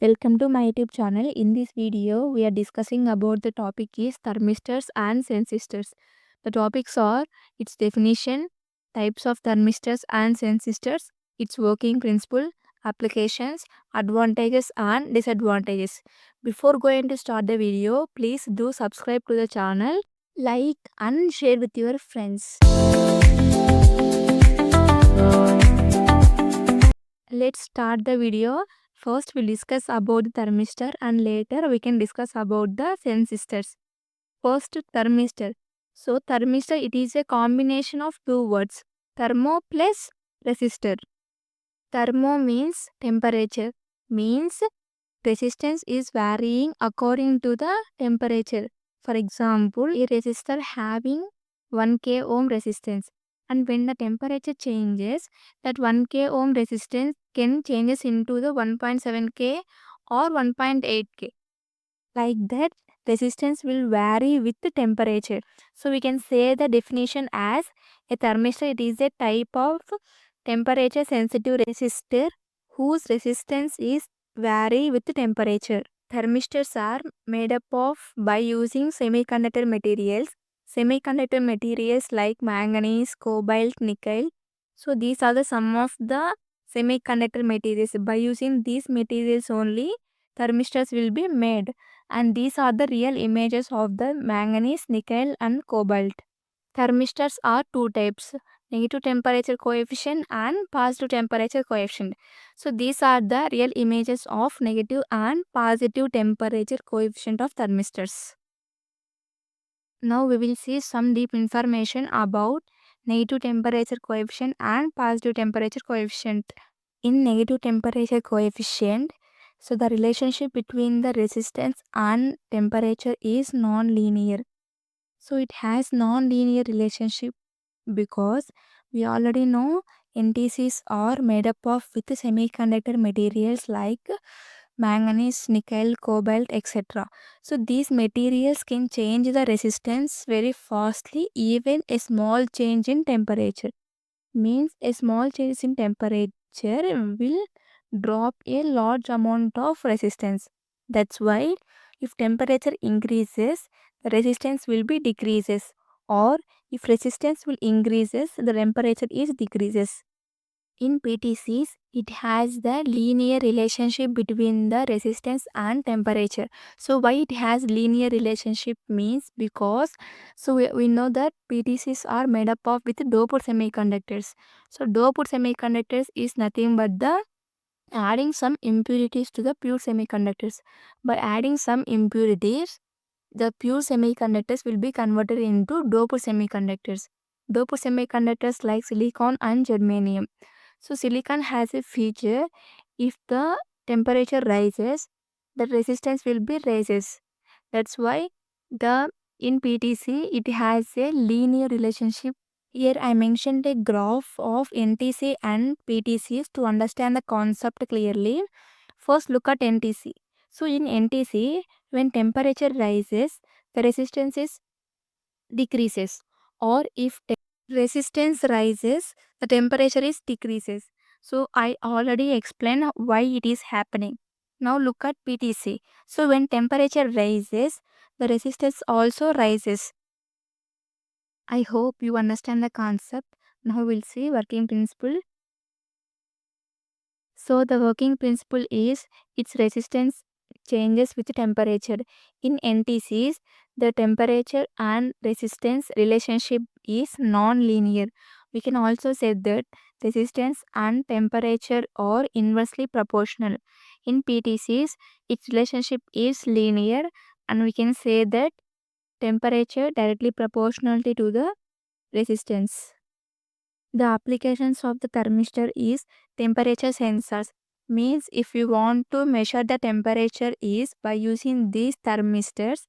Welcome to my YouTube channel. In this video, we are discussing about the topic is thermistors and sensistors. The topics are its definition, types of thermistors and sensistors, its working principle, applications, advantages and disadvantages. Before going to start the video, please do subscribe to the channel, like and share with your friends. Let's start the video. First, we'll discuss about the thermistor and later we can discuss about the sensistors. First, thermistor. So, thermistor, it is a combination of two words, thermo plus resistor. Thermo means temperature, means resistance is varying according to the temperature. For example, a resistor having 1k ohm resistance, and when the temperature changes, that 1k ohm resistance can changes into the 1.7k or 1.8k. Like that, resistance will vary with the temperature. So we can say the definition as a thermistor, it is a type of temperature sensitive resistor whose resistance is vary with the temperature. Thermistors are made up of by using semiconductor materials. Semiconductor materials like manganese, cobalt, nickel. So these are the some of the semiconductor materials. By using these materials only, thermistors will be made. And these are the real images of the manganese, nickel and cobalt. Thermistors are two types, negative temperature coefficient and positive temperature coefficient. So these are the real images of negative and positive temperature coefficient of thermistors. Now we will see some deep information about negative temperature coefficient and positive temperature coefficient. In negative temperature coefficient, so the relationship between the resistance and temperature is non-linear. So it has non-linear relationship because we already know NTCs are made up of with semiconductor materials like manganese, nickel, cobalt, etc. So these materials can change the resistance very fastly. Even a small change in temperature means a small change in temperature will drop a large amount of resistance. That's why if temperature increases, the resistance will be decreases, or if resistance will increases, the temperature is decreases. In PTCs, it has the linear relationship between the resistance and temperature. So why it has linear relationship means because we know that PTCs are made up of with doped semiconductors. So doped semiconductors is nothing but the adding some impurities to the pure semiconductors. By adding some impurities, the pure semiconductors will be converted into doped semiconductors. Doped semiconductors like silicon and germanium. So silicon has a feature, if the temperature rises, the resistance will be raises. That's why the in PTC it has a linear relationship. Here I mentioned a graph of NTC and PTCs to understand the concept clearly. First look at NTC. So in NTC, when temperature rises, the resistance is decreases, or if resistance rises, the temperature is decreases. So I already explained why it is happening. Now look at PTC. So when temperature rises, the resistance also rises. I hope you understand the concept. Now we'll see working principle. So the working principle is its resistance changes with temperature. In NTCs, the temperature and resistance relationship is non-linear. We can also say that resistance and temperature are inversely proportional. In PTCs, its relationship is linear, and we can say that temperature directly proportional to the resistance. The applications of the thermistor is temperature sensors. Means if you want to measure the temperature is by using these thermistors.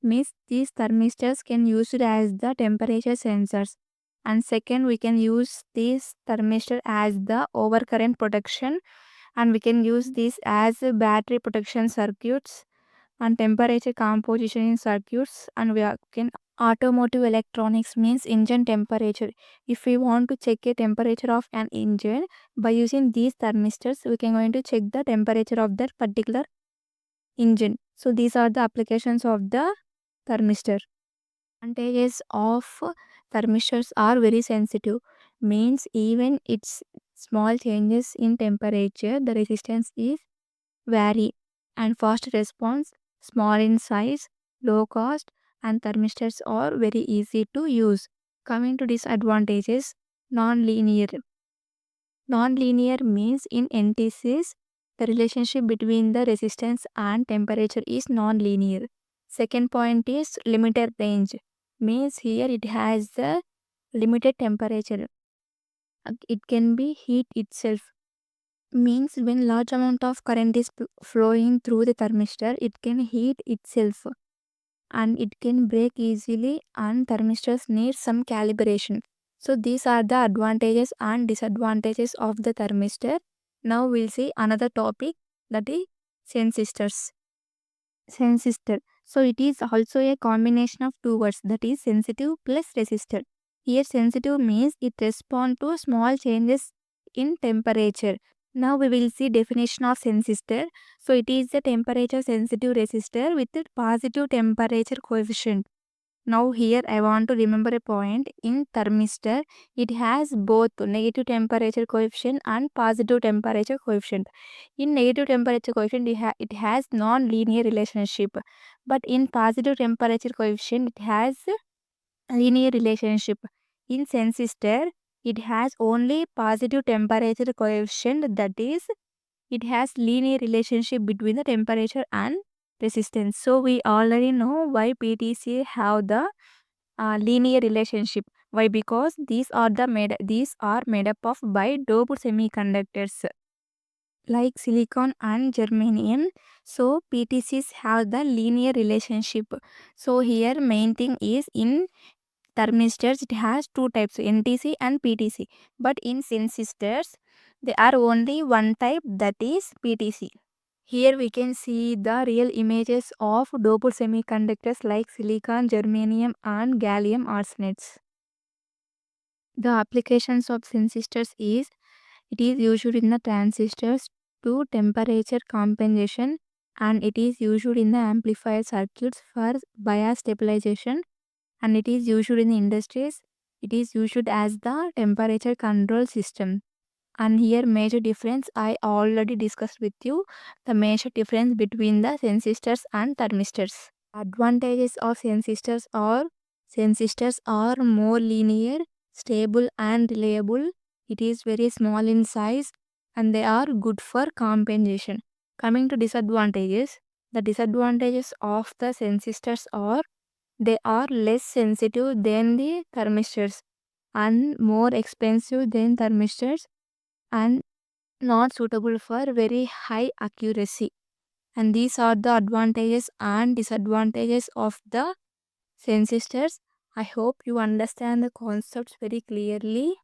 Means these thermistors can use it as the temperature sensors. And second, we can use this thermistor as the overcurrent protection, and we can use this as a battery protection circuits and temperature composition in circuits, and can Automotive electronics means engine temperature. If we want to check a temperature of an engine by using these thermistors, we can going to check the temperature of that particular engine. So these are the applications of the thermistor. Advantages of thermistors are very sensitive. Means even its small changes in temperature, the resistance is vary and fast response, small in size, low cost, and thermistors are very easy to use. Coming to disadvantages, non-linear. Non-linear means in NTCs, the relationship between the resistance and temperature is non-linear. Second point is limited range. Means here it has the limited temperature. It can be heat itself. Means when large amount of current is flowing through the thermistor, it can heat itself and it can break easily, and thermistors need some calibration. So these are the advantages and disadvantages of the thermistor. Now we'll see another topic, that is sensistors. Sensistor. So it is also a combination of two words, that is sensitive plus resistor. Here sensitive means it responds to small changes in temperature. Now we will see definition of sensistor. So it is a temperature sensitive resistor with a positive temperature coefficient. Now here I want to remember a point. In thermistor, it has both negative temperature coefficient and positive temperature coefficient. In negative temperature coefficient, it has non-linear relationship. But in positive temperature coefficient, it has linear relationship. In sensistor, it has only positive temperature coefficient, that is, it has linear relationship between the temperature and resistance. So we already know why PTC have the linear relationship. Why? Because these are made up of by doped semiconductors like silicon and germanium. So PTCs have the linear relationship. So here main thing is in thermistors it has two types, NTC and PTC. But in sensistors there are only one type, that is PTC. Here we can see the real images of doped semiconductors like silicon, germanium and gallium arsenates. The applications of sensistors is it is used in the transistors to temperature compensation, and it is used in the amplifier circuits for bias stabilization, and it is used in the industries. It is used as the temperature control system. And here major difference I already discussed with you, the major difference between the sensistors and thermistors. Advantages of sensistors are more linear, stable and reliable. It is very small in size and they are good for compensation. Coming to disadvantages, the disadvantages of the sensistors are they are less sensitive than the thermistors and more expensive than thermistors and not suitable for very high accuracy. And these are the advantages and disadvantages of the sensistors. I hope you understand the concepts very clearly.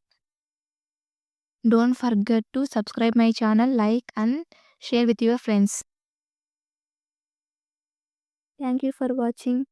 Don't forget to subscribe my channel, like and share with your friends. Thank you for watching.